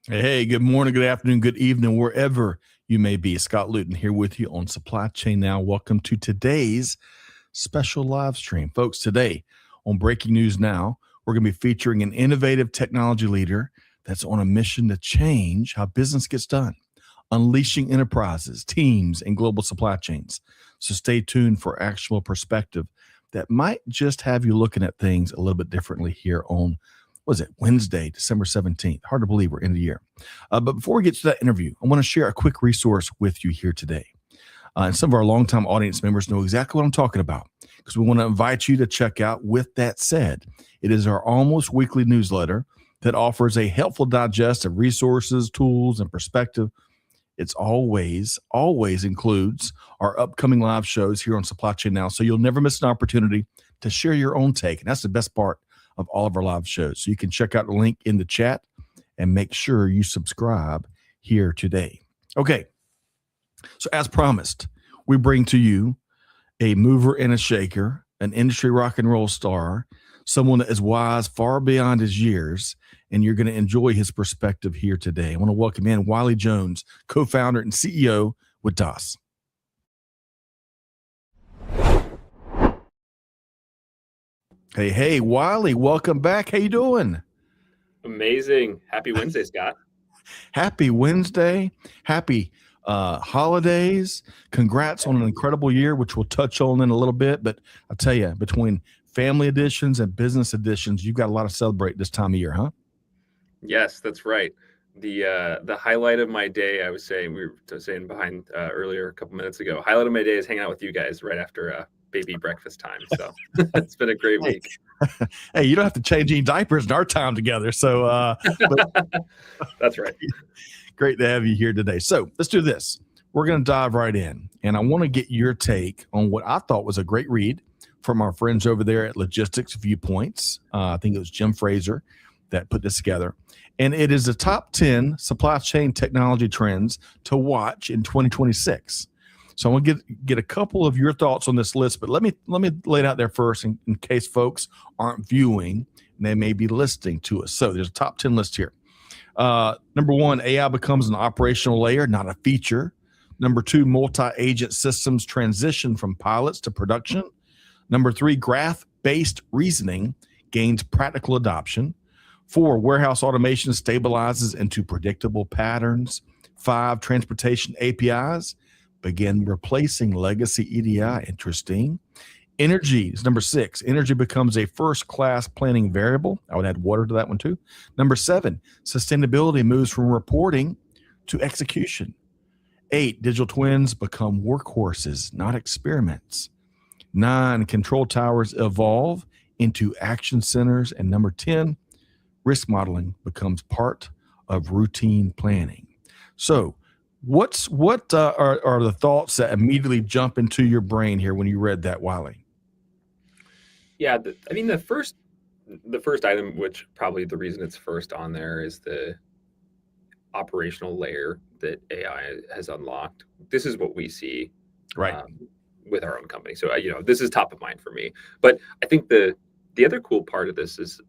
Hey, good morning, good afternoon, good evening, wherever you may be. Scott Luton here with you on Supply Chain Now. Welcome to today's special live stream. Folks, today on Breaking News Now, we're going to be featuring an innovative technology leader that's on a mission to change how business gets done, unleashing enterprises, teams, and global supply chains. So stay tuned for actual perspective that might just have you looking at things a little bit differently here on Wednesday, December 17th. Hard to believe we're in the year. But before we get to that interview, I want to share a quick resource with you here today. And some of our longtime audience members know exactly what I'm talking about because we want to invite you to check out With That Said. It is our almost weekly newsletter that offers a helpful digest of resources, tools, and perspective. It's always includes our upcoming live shows here on Supply Chain Now. So you'll never miss an opportunity to share your own take. And that's the best part of all of our live shows. So you can check out the link in the chat and make sure you subscribe here today. Okay. So as promised, we bring to you a mover and a shaker, an industry rock and roll star, someone that is wise far beyond his years, and you're going to enjoy his perspective here today. I want to welcome in Wiley Jones, co-founder and CEO with DOS. Hey, Wiley, welcome back. How you doing? Amazing. Happy Wednesday, Scott. Happy Wednesday. Happy holidays. Congrats on an incredible year, which we'll touch on in a little bit. But I'll tell you, between family editions and business editions, you've got a lot to celebrate this time of year, huh? Yes, that's right. The highlight of my day, we were saying behind earlier a couple minutes ago, highlight of my day is hanging out with you guys right after baby breakfast time. So it's been a great week. Hey, you don't have to change any diapers in our time together. So that's right. Great to have you here today. So let's do this. We're going to dive right in. And I want to get your take on what I thought was a great read from our friends over there at Logistics Viewpoints. I think it was Jim Fraser that put this together. And it is the top 10 supply chain technology trends to watch in 2026. So I want to get a couple of your thoughts on this list, but let me lay it out there first in case folks aren't viewing and they may be listening to us. So there's a top 10 list here. Number one, AI becomes an operational layer, not a feature. Number two, multi-agent systems transition from pilots to production. Number three, graph-based reasoning gains practical adoption. 4, warehouse automation stabilizes into predictable patterns. 5, transportation APIs begin replacing legacy EDI. Interesting. Energy is number 6. Energy becomes a first-class planning variable. I would add water to that one too. Number 7, sustainability moves from reporting to execution. 8, digital twins become workhorses, not experiments. 9, control towers evolve into action centers. And number 10, risk modeling becomes part of routine planning. So what are the thoughts that immediately jump into your brain here when you read that, Wiley? Yeah, the first item, which probably the reason it's first on there, is the operational layer that AI has unlocked. This is what we see right with our own company. So this is top of mind for me. But I think the other cool part of this is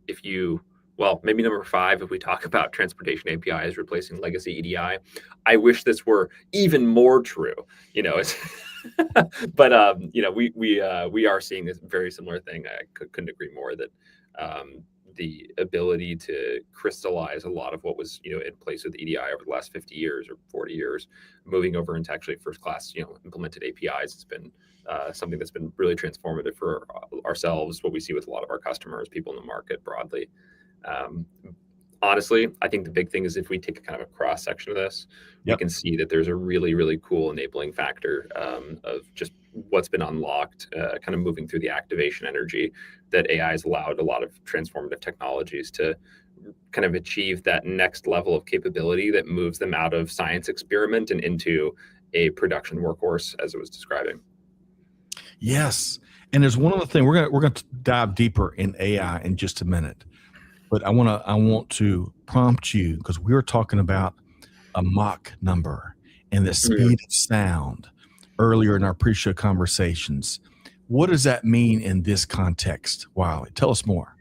maybe number 5, if we talk about transportation APIs replacing legacy EDI, I wish this were even more true, but we are seeing this very similar thing. I couldn't agree more that the ability to crystallize a lot of what was, in place with EDI over the last 50 years or 40 years, moving over into actually first class, implemented APIs. It's been something that's been really transformative for ourselves, what we see with a lot of our customers, people in the market broadly. Honestly, I think the big thing is if we take a kind of a cross section of this, we can see that there's a really, really cool enabling factor of just what's been unlocked, kind of moving through the activation energy that AI has allowed a lot of transformative technologies to kind of achieve that next level of capability that moves them out of science experiment and into a production workhorse, as it was describing. Yes. And there's one other thing. We're going to dive deeper in AI in just a minute. But I want to prompt you, because we were talking about a Mach number and the speed of sound earlier in our pre-show conversations. What does that mean in this context, Wiley? Tell us more.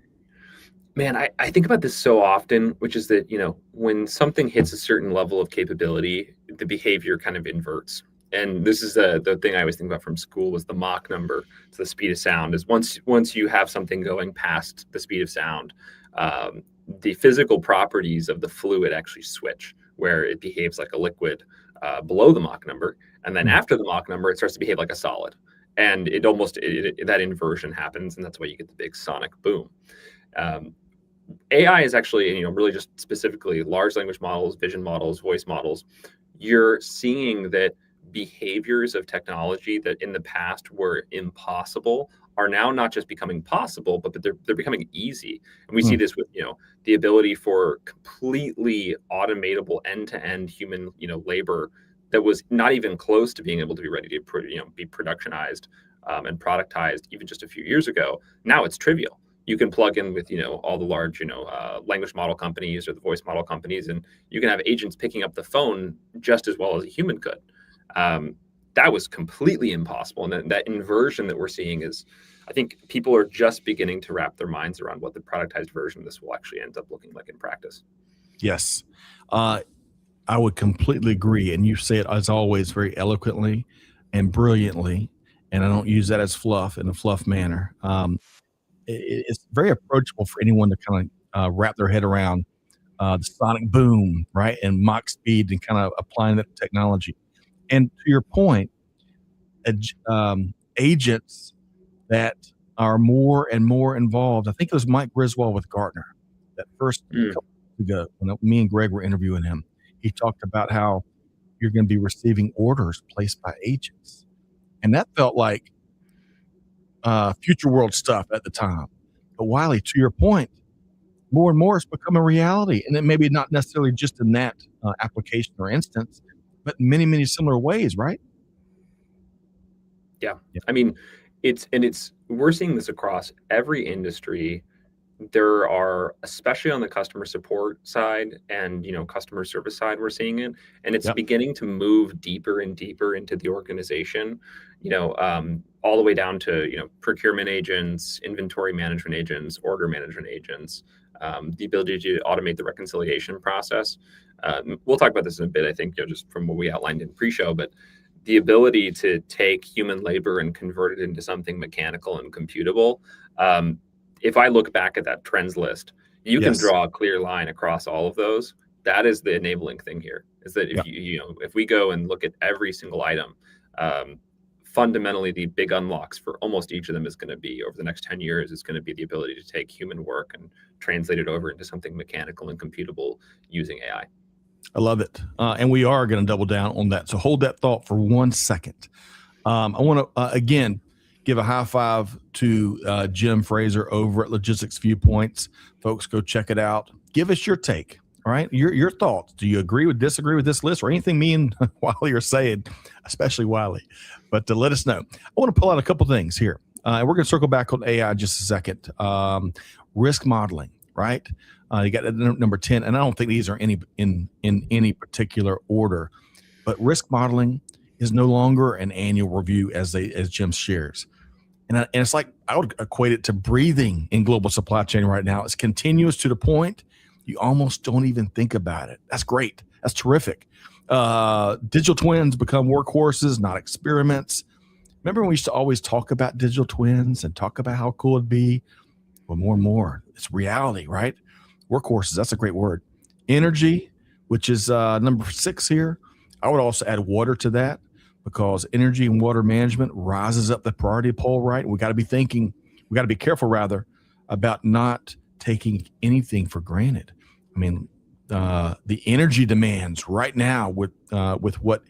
Man, I think about this so often, which is that, when something hits a certain level of capability, the behavior kind of inverts. And this is the thing I always think about from school was the Mach number. It's the speed of sound. Is once you have something going past the speed of sound, the physical properties of the fluid actually switch, where it behaves like a liquid below the Mach number, and then Hmm. after the Mach number, it starts to behave like a solid. And that inversion happens, and that's why you get the big sonic boom. Um, AI is actually, really just specifically large language models, vision models, voice models. You're seeing that behaviors of technology that in the past were impossible are now not just becoming possible, but they're becoming easy. And we see Hmm. this with, the ability for completely automatable end-to-end human, labor that was not even close to being able to be ready to, be productionized and productized even just a few years ago. Now it's trivial. You can plug in with all the large language model companies or the voice model companies, and you can have agents picking up the phone just as well as a human could. um, that was completely impossible, and that inversion that we're seeing is, I think people are just beginning to wrap their minds around what the productized version of this will actually end up looking like in practice. Yes. Uh, I would completely agree. And you say it as always very eloquently and brilliantly. And I don't use that as fluff in a fluff manner. It's very approachable for anyone to kind of wrap their head around the sonic boom, right? And Mach speed and kind of applying that technology. And to your point, agents that are more and more involved. I think it was Mike Griswold with Gartner that first Mm, couple weeks ago when me and Greg were interviewing him. He talked about how you're going to be receiving orders placed by agents, and that felt like future world stuff at the time. But Wiley, to your point, more and more it's become a reality, and it maybe not necessarily just in that application or instance, but in many, many similar ways, right? yeah, Yeah. I mean, it's we're seeing this across every industry. There are, especially on the customer support side and customer service side, we're seeing it, and it's Yep. beginning to move deeper and deeper into the organization. All the way down to procurement agents, inventory management agents, order management agents, the ability to automate the reconciliation process. We'll talk about this in a bit, I think, just from what we outlined in pre-show, but the ability to take human labor and convert it into something mechanical and computable. If I look back at that trends list, you can Yes. draw a clear line across all of those. That is the enabling thing here. Is that Yeah. if we go and look at every single item, um, fundamentally the big unlocks for almost each of them is going to be over the next 10 years is going to be the ability to take human work and translate it over into something mechanical and computable using AI. I love it. And we are going to double down on that. So hold that thought for 1 second. I want to, again, give a high five to Jim Fraser over at Logistics Viewpoints. Folks, go check it out. Give us your take. All right. Your thoughts. Do you agree with, disagree with this list or anything me and Wiley are saying, especially Wiley? But let us know. I want to pull out a couple things here. And we're going to circle back on AI in just a second. Risk modeling, right? You got number 10, and I don't think these are in any particular order, but risk modeling is no longer an annual review as Jim shares. And it's like I would equate it to breathing in global supply chain right now. It's continuous to the point you almost don't even think about it. That's great. That's terrific. Digital twins become workhorses, not experiments. Remember when we used to always talk about digital twins and talk about how cool it'd be? Well, more and more, it's reality, right? Workhorses, that's a great word. Energy, which is number 6 here. I would also add water to that because energy and water management rises up the priority pole, right? We got to be careful rather about not taking anything for granted. I mean, the energy demands right now with what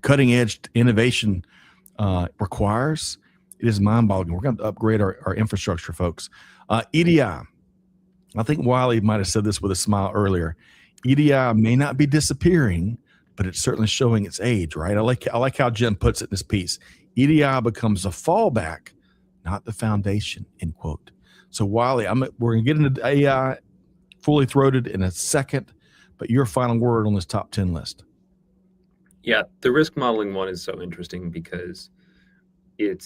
cutting edge innovation requires, it is mind boggling. We're going to upgrade our infrastructure, folks. EDI, I think Wiley might have said this with a smile earlier. EDI may not be disappearing, but it's certainly showing its age, right? I like how Jim puts it in this piece. EDI becomes a fallback, not the foundation, end quote. So Wiley, we're going to get into AI fully throated in a second, but your final word on this top 10 list. Yeah, the risk modeling one is so interesting because it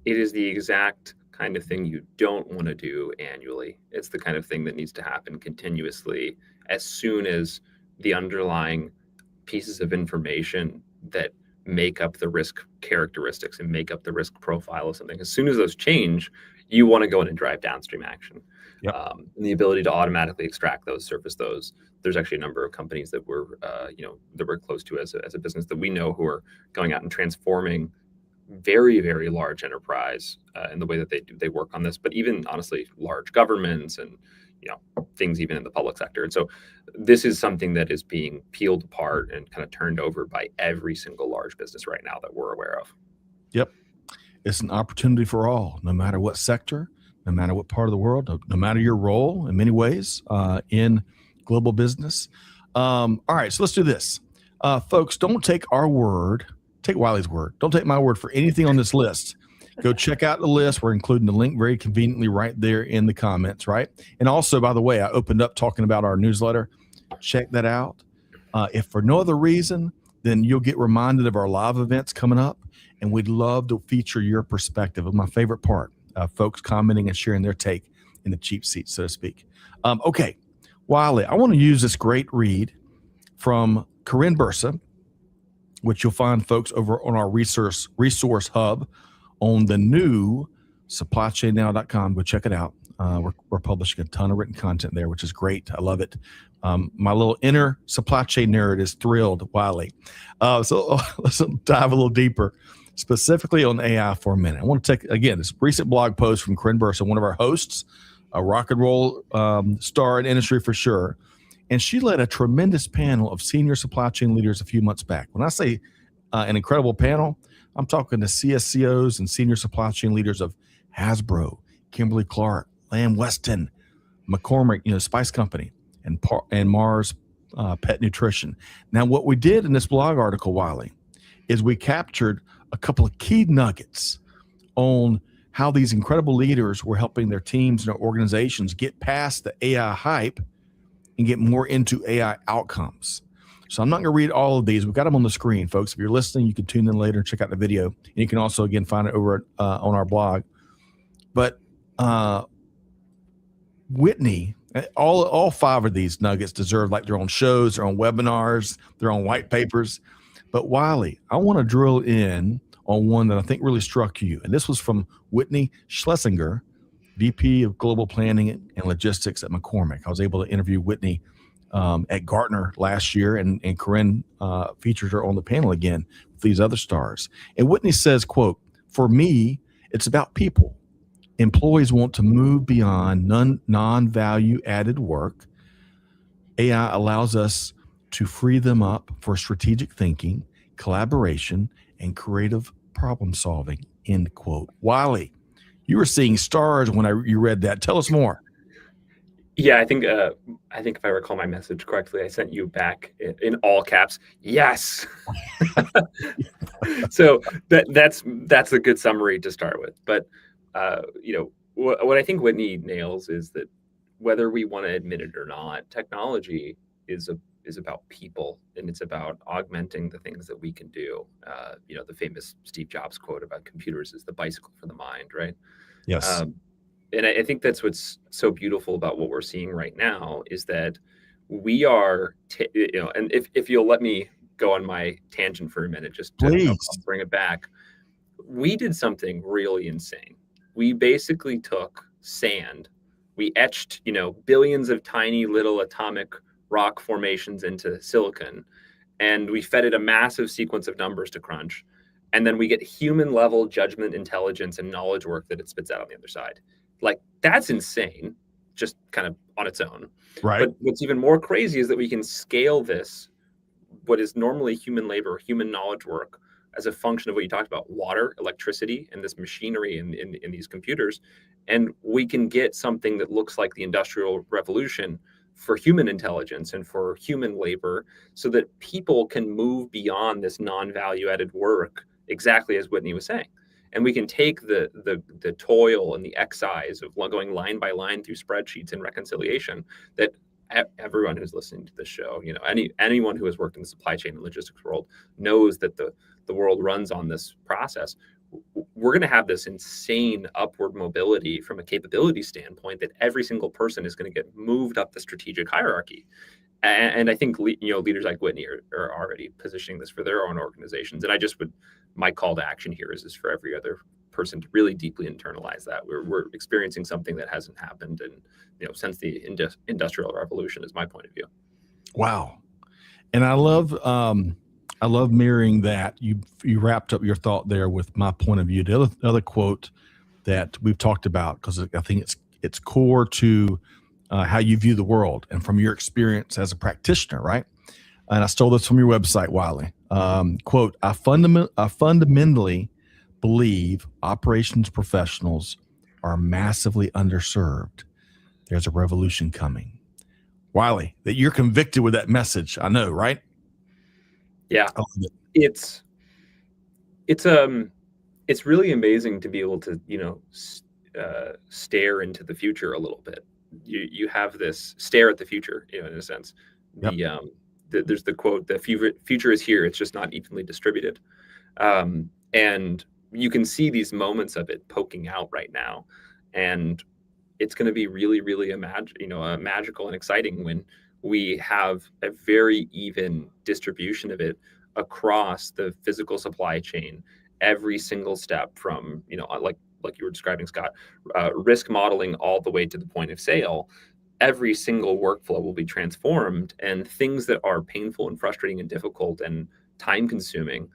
is the exact kind of thing you don't want to do annually. It's the kind of thing that needs to happen continuously as soon as the underlying pieces of information that make up the risk characteristics and make up the risk profile of something. As soon as those change, you want to go in and drive downstream action. Yep. And the ability to automatically extract those, surface those. There's actually a number of companies that we're, that we're close to as a business that we know who are going out and transforming very, very large enterprise in the way that they work on this, but even honestly, large governments and things even in the public sector. And so this is something that is being peeled apart and kind of turned over by every single large business right now that we're aware of. Yep. It's an opportunity for all, no matter what sector, no matter what part of the world, no matter your role in many ways in global business. All right, so let's do this. Folks, don't take our word, take Wiley's word. Don't take my word for anything on this list. Go check out the list. We're including the link very conveniently right there in the comments, right? And also, by the way, I opened up talking about our newsletter. Check that out. If for no other reason, then you'll get reminded of our live events coming up, and we'd love to feature your perspective. Of my favorite part, folks commenting and sharing their take in the cheap seat, so to speak. Okay, Wiley, I want to use this great read from Corinne Bursa, which you'll find, folks, over on our resource hub on the new supplychainnow.com. Go check it out. We're publishing a ton of written content there, which is great. I love it. My little inner supply chain nerd is thrilled, Wiley. So let's dive a little deeper, specifically on AI for a minute. I want to take, again, this recent blog post from Corinne Bursa, one of our hosts, a rock and roll star in industry for sure. And she led a tremendous panel of senior supply chain leaders a few months back. When I say an incredible panel, I'm talking to CSCOs and senior supply chain leaders of Hasbro, Kimberly-Clark, Lamb Weston, McCormick, Spice Company, and Mars Pet Nutrition. Now, what we did in this blog article, Wiley, is we captured a couple of key nuggets on how these incredible leaders were helping their teams and their organizations get past the AI hype and get more into AI outcomes. So I'm not going to read all of these. We've got them on the screen, folks. If you're listening, you can tune in later and check out the video. And you can also, again, find it over on our blog. But Whitney, all five of these nuggets deserve like their own shows, their own webinars, their own white papers. But Wiley, I want to drill in on one that I think really struck you. And this was from Whitney Schlesinger, VP of Global Planning and Logistics at McCormick. I was able to interview Whitney at Gartner last year, and Corinne featured her on the panel again with these other stars. And Whitney says, quote, "For me, it's about people. Employees want to move beyond non-value added work. AI allows us to free them up for strategic thinking, collaboration, and creative problem solving," end quote. Wiley, you were seeing stars when you read that. Tell us more. Yeah, I think if I recall my message correctly, I sent you back in all caps, yes. So that's a good summary to start with. But what I think Whitney nails is that whether we want to admit it or not, technology is about people, and it's about augmenting the things that we can do. The famous Steve Jobs quote about computers is the bicycle for the mind, right? Yes. And I think that's what's so beautiful about what we're seeing right now is that we are, and if you'll let me go on my tangent for a minute, just to bring it back, we did something really insane. We basically took sand, we etched, billions of tiny little atomic rock formations into silicon, and we fed it a massive sequence of numbers to crunch. And then we get human level judgment, intelligence, and knowledge work that it spits out on the other side. Like, that's insane, just kind of on its own. Right. But what's even more crazy is that we can scale this, what is normally human labor, human knowledge work, as a function of what you talked about, water, electricity, and this machinery in these computers. And we can get something that looks like the Industrial Revolution for human intelligence and for human labor, so that people can move beyond this non-value added work, exactly as Whitney was saying. And we can take the toil and the excise of going line by line through spreadsheets and reconciliation that everyone who's listening to this show, anyone who has worked in the supply chain and logistics world knows that the world runs on this process. we're going to have this insane upward mobility from a capability standpoint that every single person is going to get moved up the strategic hierarchy. And I think leaders like Whitney are already positioning this for their own organizations. And my call to action here is for every other person to really deeply internalize that. We're experiencing something that hasn't happened since the industrial revolution, is my point of view. Wow. And I love mirroring that. You wrapped up your thought there with my point of view. The other quote that we've talked about, because I think it's core to how you view the world and from your experience as a practitioner, right? And I stole this from your website, Wiley. Quote, I fundamentally believe operations professionals are massively underserved. There's a revolution coming. Wiley, that you're convicted with that message. I know, right? Yeah. It's really amazing to be able to, stare into the future a little bit. You have this stare at the future, in a sense. Yep. There's the quote, the future is here. It's just not evenly distributed. And you can see these moments of it poking out right now. And it's going to be really, really magical and exciting when we have a very even distribution of it across the physical supply chain, every single step from, like you were describing, Scott, risk modeling all the way to the point of sale. Every single workflow will be transformed, and things that are painful and frustrating and difficult and time consuming,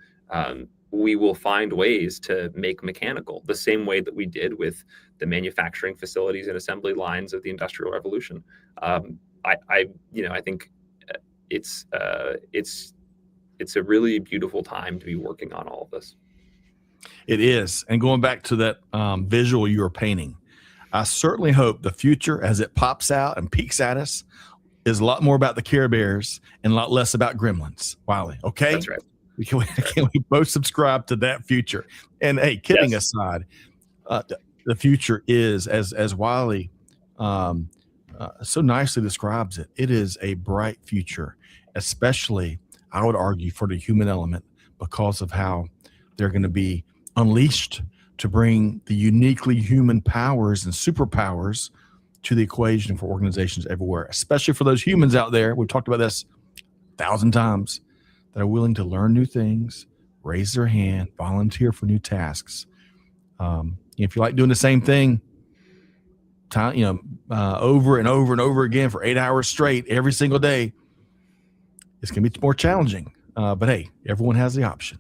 we will find ways to make mechanical, the same way that we did with the manufacturing facilities and assembly lines of the Industrial Revolution. I think it's a really beautiful time to be working on all of this. It is. And going back to that visual you were painting, I certainly hope the future, as it pops out and peeks at us, is a lot more about the Care Bears and a lot less about gremlins. Wiley, okay? That's right. Can we both subscribe to that future? And hey, kidding aside, the future is, as Wiley so nicely describes it, it is a bright future, especially, I would argue, for the human element, because of how they're going to be unleashed to bring the uniquely human powers and superpowers to the equation for organizations everywhere, especially for those humans out there. We've talked about this 1,000 times, that are willing to learn new things, raise their hand, volunteer for new tasks. If you like doing the same thing, over and over and over again for 8 hours straight every single day, it's going to be more challenging. But hey, everyone has the option.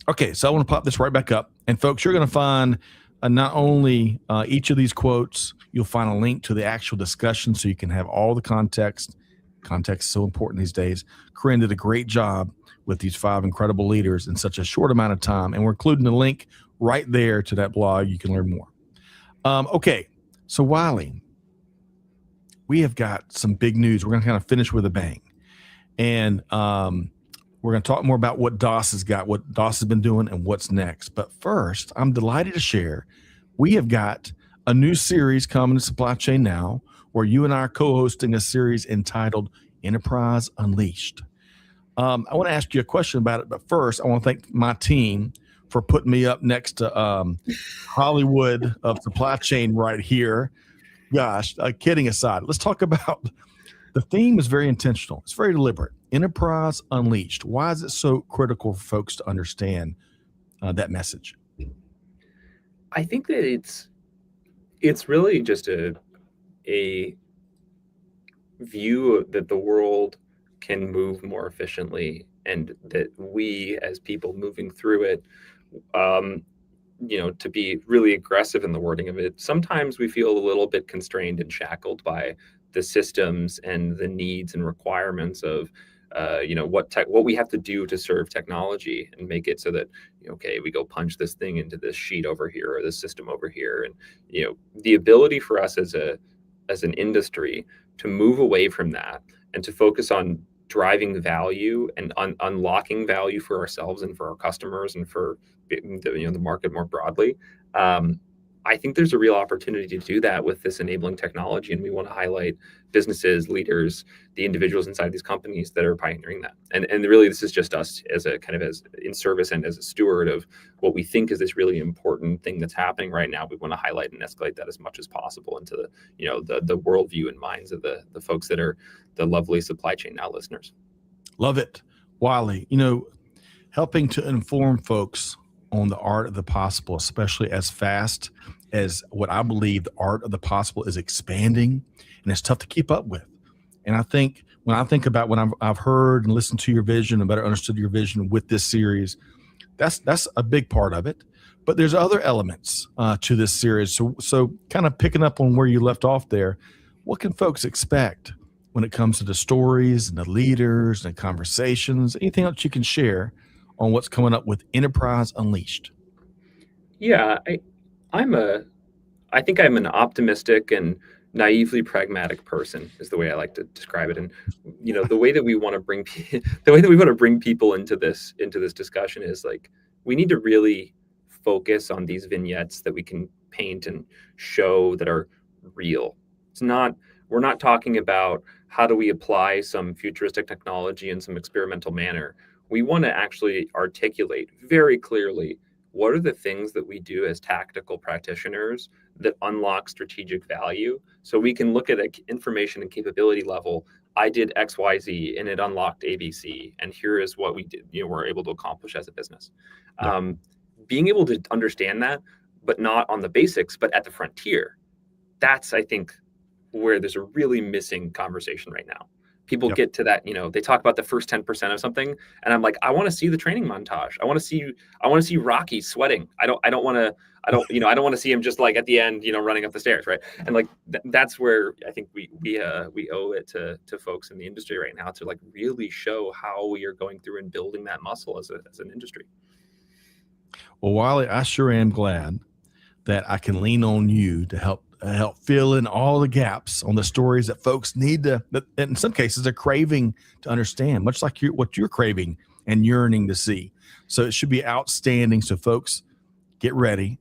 Okay, so I want to pop this right back up. And folks, you're going to find not only each of these quotes, you'll find a link to the actual discussion so you can have all the context. Context is so important these days. Corinne did a great job with these 5 incredible leaders in such a short amount of time. And we're including a link right there to that blog. You can learn more. Okay, so Wiley, we have got some big news. We're going to kind of finish with a bang. And we're going to talk more about what DOS has got, what DOS has been doing, and what's next. But first, I'm delighted to share we have got a new series coming to Supply Chain Now, where you and I are co-hosting a series entitled Enterprise Unleashed. I want to ask you a question about it, but first, I want to thank my team for putting me up next to Hollywood of supply chain right here. Gosh, kidding aside, let's talk about the theme is very intentional. It's very deliberate. Enterprise Unleashed. Why is it so critical for folks to understand that message? I think that it's really just a view that the world can move more efficiently, and that we as people moving through it, to be really aggressive in the wording of it, sometimes we feel a little bit constrained and shackled by the systems and the needs and requirements of what we have to do to serve technology and make it so that, we go punch this thing into this sheet over here or this system over here. And, the ability for us as an industry to move away from that and to focus on driving value and unlocking value for ourselves and for our customers and for the market more broadly. I think there's a real opportunity to do that with this enabling technology, and we want to highlight businesses, leaders, the individuals inside these companies that are pioneering that. And really, this is just us as a kind of as in service and as a steward of what we think is this really important thing that's happening right now. We want to highlight and escalate that as much as possible into the worldview and minds of the folks that are the lovely Supply Chain Now listeners. Love it, Wiley. Helping to inform folks on the art of the possible, especially as fast as what I believe the art of the possible is expanding, and it's tough to keep up with. And I think when I've heard and listened to your vision and better understood your vision with this series, that's a big part of it. But there's other elements to this series. So kind of picking up on where you left off there, what can folks expect when it comes to the stories and the leaders and the conversations? Anything else you can share on what's coming up with Enterprise Unleashed? Yeah, I think I'm an optimistic and naively pragmatic person is the way I like to describe it. And the way that we want to bring people into this discussion is like we need to really focus on these vignettes that we can paint and show that are real. We're not talking about how do we apply some futuristic technology in some experimental manner. We want to actually articulate very clearly what are the things that we do as tactical practitioners that unlock strategic value. So we can look at an information and capability level. I did X, Y, Z, and it unlocked ABC. And here is what we did. We're able to accomplish as a business. Yeah. Being able to understand that, but not on the basics, but at the frontier. That's, I think, where there's a really missing conversation right now. People get to that, they talk about the first 10% of something, and I'm like, I want to see the training montage. I want to see Rocky sweating. I don't want to see him just like at the end, running up the stairs, right? And like that's where I think we owe it to folks in the industry right now to like really show how we are going through and building that muscle as an industry. Well, Wiley, I sure am glad that I can lean on you to help fill in all the gaps on the stories that folks need that in some cases are craving to understand, much like what you're craving and yearning to see. So it should be outstanding. So folks, get ready.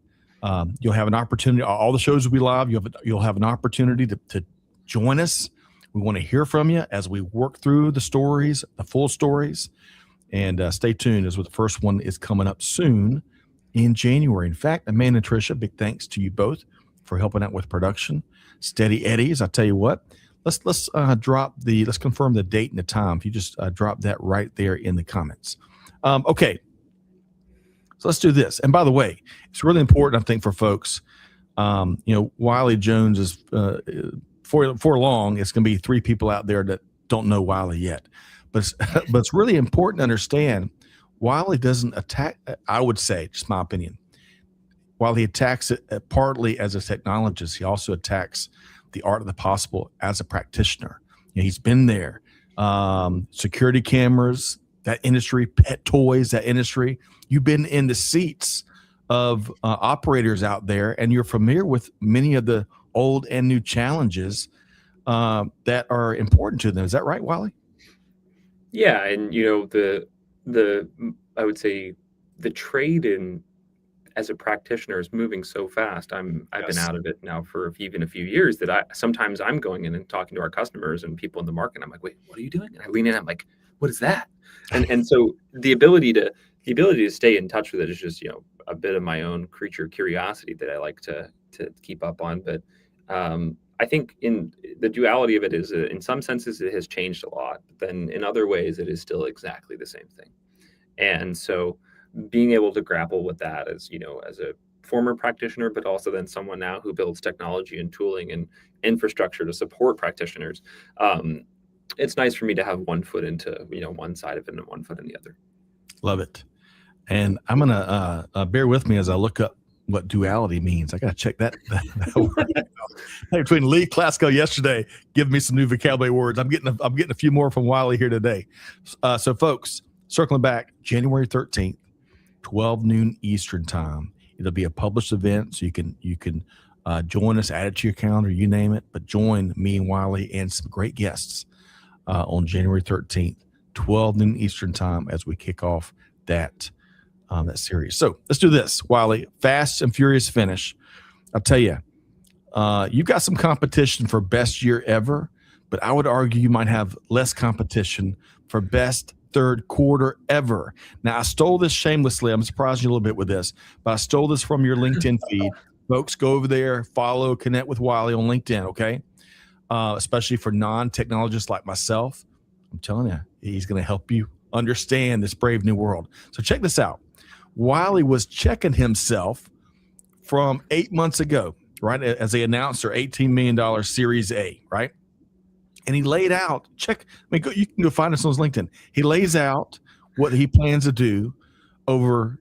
You'll have an opportunity. All the shows will be live. You'll have an opportunity to join us. We want to hear from you as we work through the stories, the full stories, and stay tuned as the first one is coming up soon in January. In fact, Amanda and Tricia, big thanks to you both for helping out with production. Steady Eddies, I tell you what, let's confirm the date and the time. If you just drop that right there in the comments. Okay, so let's do this. And by the way, it's really important, I think, for folks. Wiley Jones is for long. It's going to be 3 people out there that don't know Wiley yet, but it's really important to understand. Wiley doesn't attack. I would say, just my opinion. While he attacks it partly as a technologist, he also attacks the art of the possible as a practitioner. He's been there. Security cameras, that industry, pet toys, that industry. You've been in the seats of operators out there, and you're familiar with many of the old and new challenges that are important to them. Is that right, Wiley? Yeah, and I would say the trade in as a practitioner is moving so fast. I've been out of it now for even a few years that sometimes I'm going in and talking to our customers and people in the market. I'm like, wait, what are you doing? And I lean in, I'm like, what is that? And so the ability to stay in touch with it is just, a bit of my own creature curiosity that I like to keep up on. But I think in the duality of it is in some senses it has changed a lot, but then in other ways it is still exactly the same thing. And so being able to grapple with that as a former practitioner, but also then someone now who builds technology and tooling and infrastructure to support practitioners, it's nice for me to have one foot into one side of it and one foot in the other. Love it. And I'm gonna bear with me as I look up what duality means. I gotta check that word out. Between Lee Klasko yesterday, giving me some new vocabulary words. I'm getting a few more from Wiley here today. So folks, circling back, January 13th. 12 noon Eastern time. It'll be a published event, so you can join us, add it to your calendar, you name it, but join me and Wiley and some great guests on January 13th, 12 noon Eastern time as we kick off that series. So let's do this, Wiley. Fast and furious finish. I'll tell you, you've got some competition for best year ever, but I would argue you might have less competition for best third quarter ever. Now, I stole this shamelessly. I'm surprised you a little bit with this, but I stole this from your LinkedIn feed. Folks, go over there, follow, connect with Wiley on LinkedIn, okay? Especially for non-technologists like myself. I'm telling you, he's going to help you understand this brave new world. So check this out. Wiley was checking himself from 8 months ago, right, as they announced their $18 million Series A, right? And he laid out, you can go find us on his LinkedIn. He lays out what he plans to do over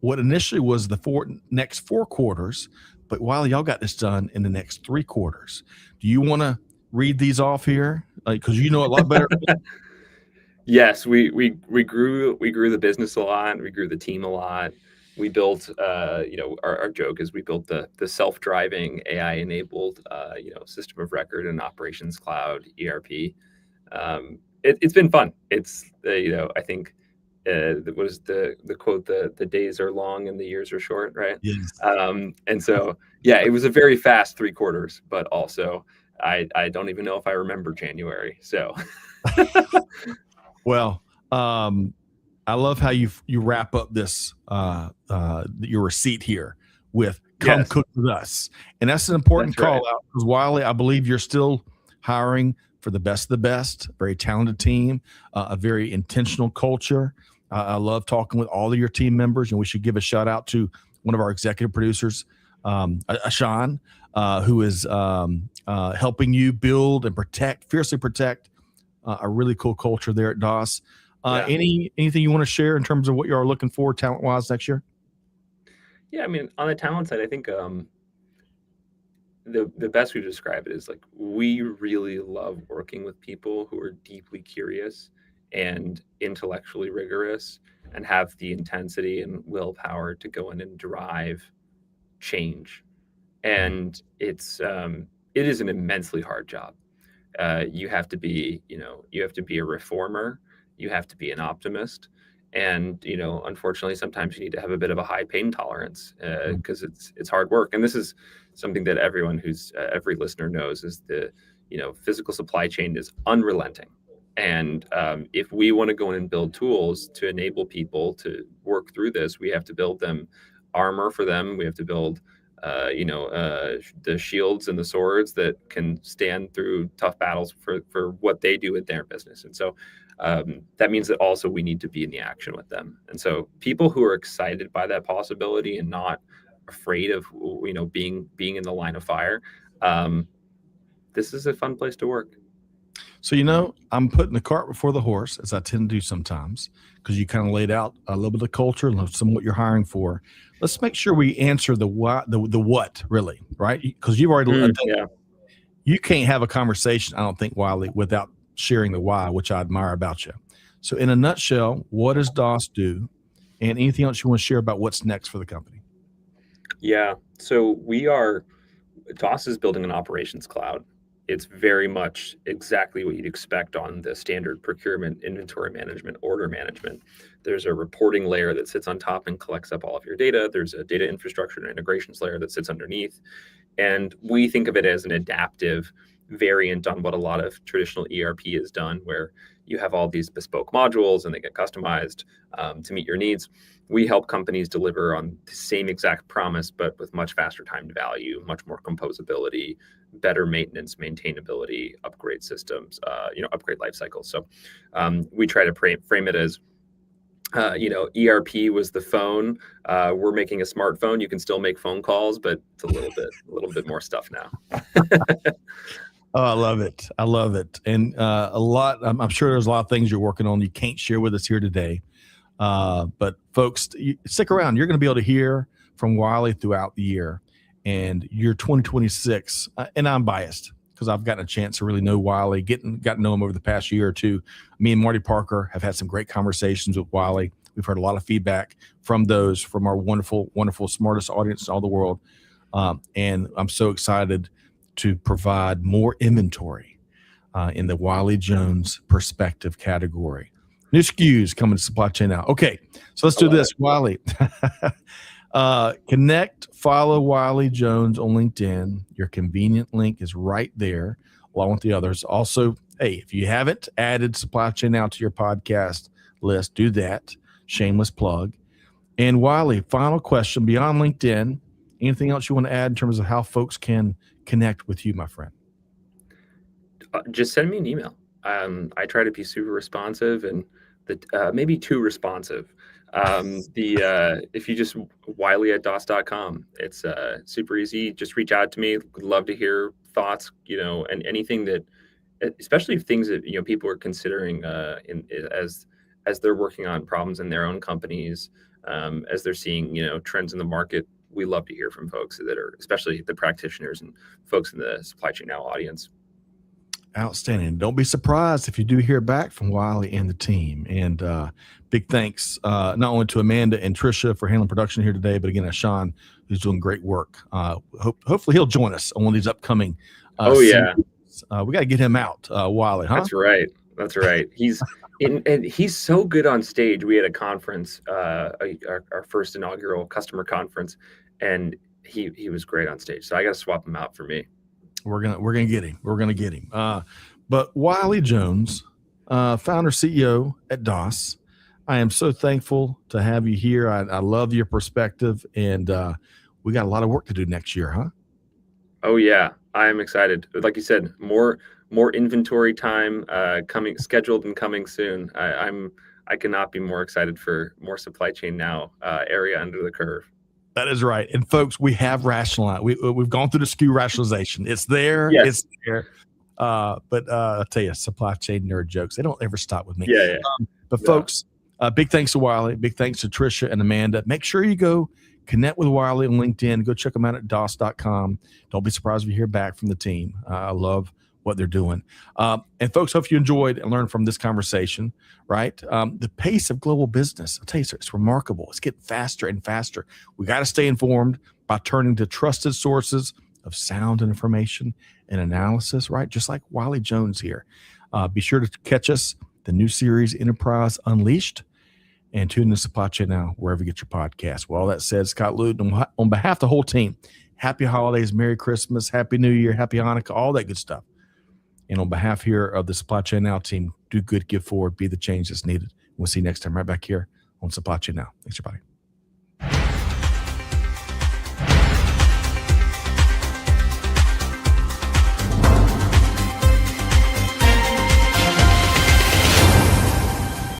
what initially was the next 4 quarters, but Wiley, y'all got this done in the next 3 quarters. Do you want to read these off here? Because you know a lot better. Yes, we grew the business a lot. We grew the team a lot. We built, our joke is we built the self-driving AI-enabled, system of record and operations cloud ERP. It's been fun. It's, I think, what was the quote? The days are long and the years are short, right? Yes. And so, yeah, it was a very fast 3 quarters, but also I don't even know if I remember January. So, well, I love how you wrap up this your receipt here with "Come cook with us," and that's an important call out because Wiley, I believe you're still hiring for the best of the best. Very talented team, a very intentional culture. I love talking with all of your team members, and we should give a shout out to one of our executive producers, Ashan, who is helping you build and fiercely protect a really cool culture there at DOS. Anything you want to share in terms of what you are looking for talent-wise next year? Yeah, I mean, on the talent side, I think the best way to describe it is like we really love working with people who are deeply curious and intellectually rigorous and have the intensity and willpower to go in and drive change. And it is an immensely hard job. You have to be a reformer. You have to be an optimist. And, unfortunately, sometimes you need to have a bit of a high pain tolerance because it's hard work. And this is something that everyone every listener knows is the, physical supply chain is unrelenting. And if we want to go in and build tools to enable people to work through this, we have to build them armor for them. We have to build, the shields and the swords that can stand through tough battles for what they do in their business. And so that means that also we need to be in the action with them. And so people who are excited by that possibility and not afraid of, being in the line of fire, this is a fun place to work. So, I'm putting the cart before the horse, as I tend to do sometimes, because you kind of laid out a little bit of culture and some of what you're hiring for. Let's make sure we answer the why, the what, really, right? Because you've already you can't have a conversation, I don't think, Wiley, without sharing the why, which I admire about you. So, in a nutshell, what does DOS do, and anything else you want to share about what's next for the company? Yeah. So DOS is building an operations cloud. It's very much exactly what you'd expect on the standard procurement, inventory management, order management. There's a reporting layer that sits on top and collects up all of your data. There's a data infrastructure and integrations layer that sits underneath. And we think of it as an adaptive variant on what a lot of traditional ERP has done, where you have all these bespoke modules and they get customized to meet your needs. We help companies deliver on the same exact promise, but with much faster time to value, much more composability, better maintenance, maintainability, upgrade systems, upgrade life cycles. So we try to frame it as, ERP was the phone. We're making a smartphone. You can still make phone calls, but it's a little bit more stuff now. Oh, I love it. I love it. And I'm sure there's a lot of things you're working on you can't share with us here today. But folks, stick around. You're going to be able to hear from Wiley throughout the year. And your 2026, and I'm biased because I've gotten a chance to really know Wiley, got to know him over the past year or two. Me and Marty Parker have had some great conversations with Wiley. We've heard a lot of feedback from our wonderful, wonderful, smartest audience in all the world. And I'm so excited to provide more inventory in the Wiley Jones perspective category. New SKUs coming to supply chain now. Okay, so let's do this, Wiley. Connect, follow Wiley Jones on LinkedIn. Your convenient link is right there, along with the others. Also, hey, if you haven't added Supply Chain Now to your podcast list, do that. Shameless plug. And Wiley, final question beyond LinkedIn, anything else you want to add in terms of how folks can connect with you, my friend? Just send me an email. I try to be super responsive and maybe too responsive. If you just wiley@dos.com, it's super easy. Just reach out to me. Would love to hear thoughts, and anything that, especially things that, people are considering as they're working on problems in their own companies, as they're seeing, trends in the market. We love to hear from folks that are, especially the practitioners and folks in the Supply Chain Now audience. Outstanding. Don't be surprised if you do hear back from Wiley and the team. And big thanks not only to Amanda and Tricia for handling production here today, but again, Sean, who's doing great work. Hopefully he'll join us on one of these upcoming series. We got to get him out, Wiley, huh? That's right. He's and he's so good on stage. We had a conference, our first inaugural customer conference, and he was great on stage. So I got to swap him out for me. We're gonna get him. We're gonna get him. But Wiley Jones, founder CEO at DOS, I am so thankful to have you here. I love your perspective, and we got a lot of work to do next year, huh? Oh yeah, I am excited. Like you said, more inventory time scheduled and coming soon. I cannot be more excited for more Supply Chain Now area under the curve. That is right. And folks, we have rationalized. We've gone through the SKU rationalization. It's there. Yes. It's there. But I'll tell you, supply chain nerd jokes, they don't ever stop with me. Yeah. But folks, big thanks to Wiley. Big thanks to Tricia and Amanda. Make sure you go connect with Wiley on LinkedIn. Go check them out at dos.com. Don't be surprised if you hear back from the team. I love what they're doing. And folks, hope you enjoyed and learned from this conversation, right? The pace of global business, I'll tell you, it's remarkable. It's getting faster and faster. We got to stay informed by turning to trusted sources of sound information and analysis, right? Just like Wiley Jones here. Be sure to catch us, the new series, Enterprise Unleashed, and tune in to Supply Chain Now, wherever you get your podcast. Well, all that said, Scott Luton, on behalf of the whole team, happy holidays, Merry Christmas, Happy New Year, Happy Hanukkah, all that good stuff. And on behalf here of the Supply Chain Now team, do good, give forward, be the change that's needed. We'll see you next time right back here on Supply Chain Now. Thanks, everybody.